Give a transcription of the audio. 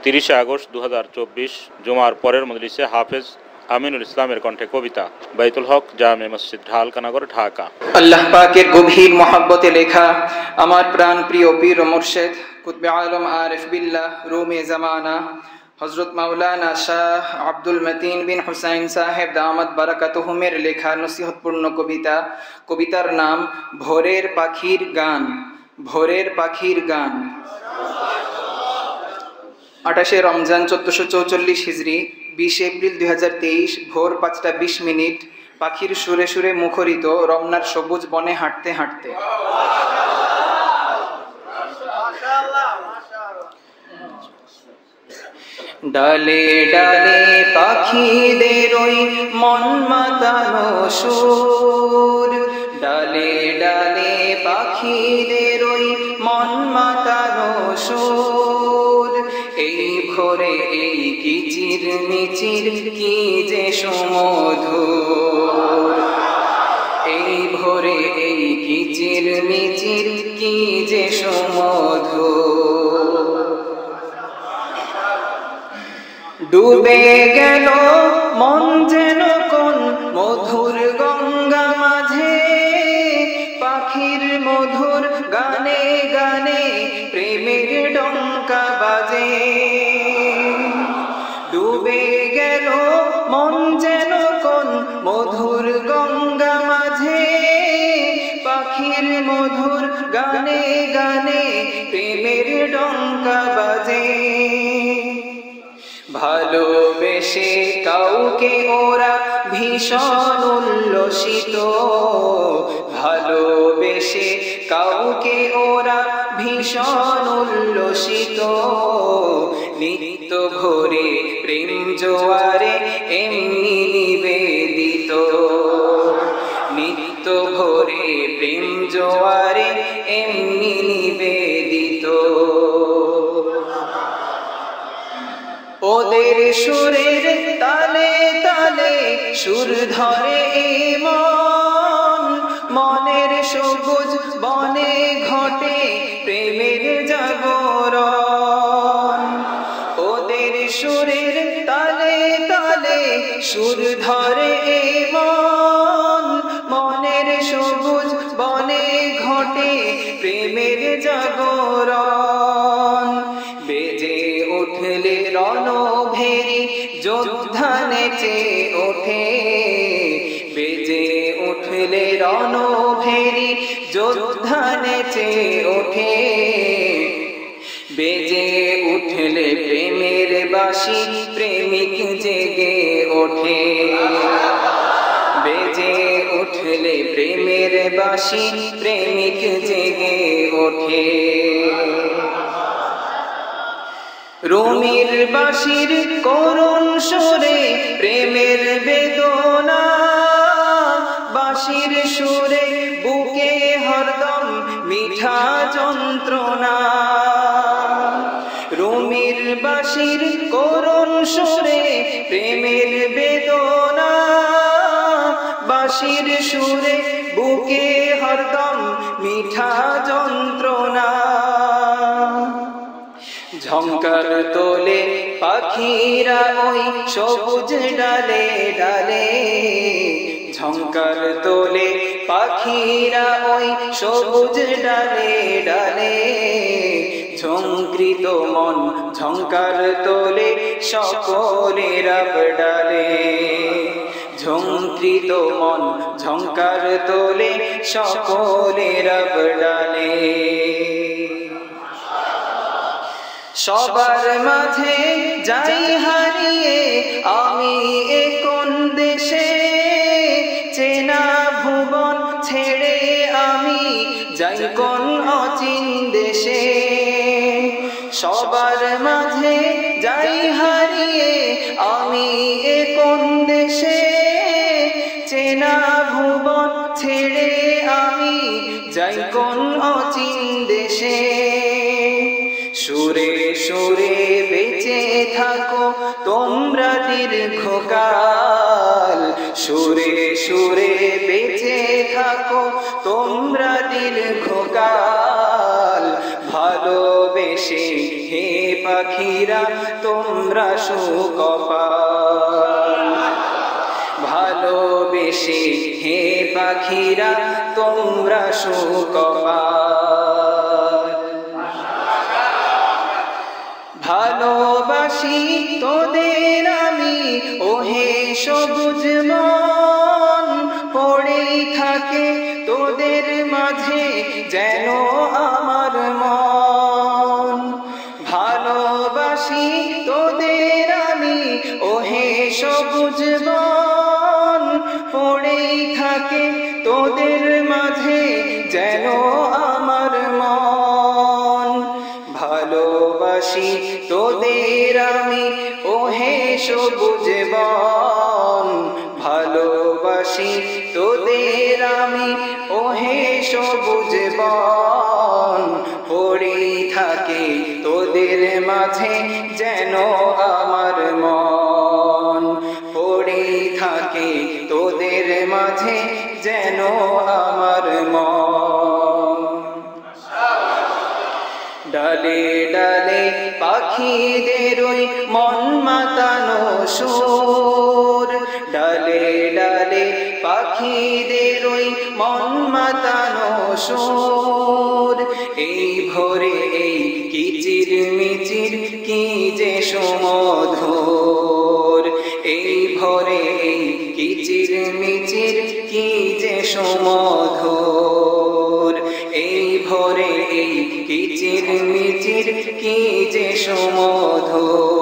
30 August 2024 জুমার পরের মজলিসে হাফেজ আমিনুল ইসলামের কণ্ঠে কবিতা বাইতুল হক জামে মসজিদ ঢালকানগর, ঢাকা। আল্লাহ পাকের গভীর মহব্বতে লেখা আমার প্রাণ প্রিয় পীর ও মুর্শিদ কুতবে আলম আরিফ বিল্লাহ রুমে জামানা হযরত মাওলানা শাহ আব্দুল মতিন বিন হুসাইন সাহেব দামাত বারাকাতুহুমের লেখা নসিহতপূর্ণ কবিতা। কবিতার নাম ভোরের পাখির গান। ভোরের পাখির গান। 28 রমজান 1444 হিজরি, 20 এপ্রিল 2023, ভোর 5টা 20 পাখির সুরে সুরে মুখরিত রমনার সবুজ বনে হাঁটতে হাঁটতে। ডালে ডালে পাখিদের ওই মন মাতানো সুর, ডালে ডালে পাখিদের ওই মন মাতানো সুর। এই ভোরে এই কিচির মিচির কি যে সুমধুর, এই ভোরে এই কিচির মিচির কি যে সুমধুর। ডুবে গেল মন যেন কোন মধুর গঙ্গা মাঝে, পাখির মধুর গানে গানে প্রেমের ডঙ্কা বাজে। ডুবে গেল মন যেন কোন মধুর গঙ্গা মাঝে, পাখির মধুর গানে গানে প্রেমের ডঙ্কা বাজে। ভালোবেসে কাউকে ওরা ভীষণ উল্লসিত, ভালোবেসে কাউকে ওরা ভীষণ উল্লসিত। নিত্য ভোরে প্রেম জোয়ারে এমনি নিবেদিত, নিত্য ভোরে প্রেম জোয়ারে এমনি নিবেদিত। ওদের সুরের তালে তালে সুর ধরে মন, মনের সবুজ বনে ঘটে প্রেমের জাগরণ। ওদের সুরের তালে তালে সুর ধরে মন, মনের সবুজ বনে ঘটে প্রেমের জাগরণ। বেজে উঠলে রণভেরি যোদ্ধা নেচে ওঠে, বেজে উঠলে রণভেরি যোদ্ধা নেচে ওঠে। বেজে উঠলে প্রেমের বাঁশি প্রেমিক জেগে ওঠে, বেজে উঠলে প্রেমের বাঁশি প্রেমিক জেগে ওঠে। রুমির বাঁশির করুণ সুরে প্রেমের বেদনা, বাঁশির সুরে বুকে হরদম মিঠা যন্ত্রণা। রুমির বাঁশির করুণ সুরে প্রেমের বেদনা, বাঁশির সুরে বুকে হরদম মিঠা যন্ত্রণা। ঝংকার তোলে পাখিরা ওই সবুজ ডালে ডালে, ঝংকার তোলে পাখিরা ওই সবুজ ডালে ডালে। ঝংকৃত মন ঝংকার তোলে সকলের রব ডালে, ঝংকৃত মন ঝংকার তোলে সকলের রব ডালে। সবার মাঝে যাই হারিয়ে আমি এ কোন দেশে, চেনা ভুবন ছেড়ে আমি যাই কোন অচিন দেশে। সবার মাঝে যাই হারিয়ে আমি এ কোন দেশে, চেনা ভুবন ছেড়ে আমি যাই কোন অচিন দেশে। সুরে সুরে বেঁচে থাকো তোমরা দীর্ঘকাল, সুরে সুরে বেঁচে থাকো তোমরা দীর্ঘকাল। ভালোবেসে হে পাখিরা তোমরা সুকপাল ভালোবেসে হে পাখিরা তোমরা সুকপাল ভালোবাসি তোদের আমি ওহে সবুজ মন পড়েই থাকে তোদের মাঝে যেন আমার মন ভালোবাসি তোদের আমি ওহে সবুজ মন পড়েই থাকে তোদের মাঝে যেন আমার মন ভালোবাসি তোদের আমি ওহে সবুজ বন ভালোবাসি তোদের আমি ওহে সবুজ বন পড়েই থাকে তোদের মাঝে যেন আমার মন পড়েই থাকে তোদের মাঝে যেন আমার মন ডালে ডালে পাখিদের ওই মন মাতানো সুর ডালে ডালে পাখিদের ওই মন মাতানো সুর এই ভোরে এই কিচির মিচির কি যে সুমধুর এই ভোরে এই কিচির মিচির কি যে সুমধুর এই ভোরে এই কিচির মিচির কি যে সুমধুর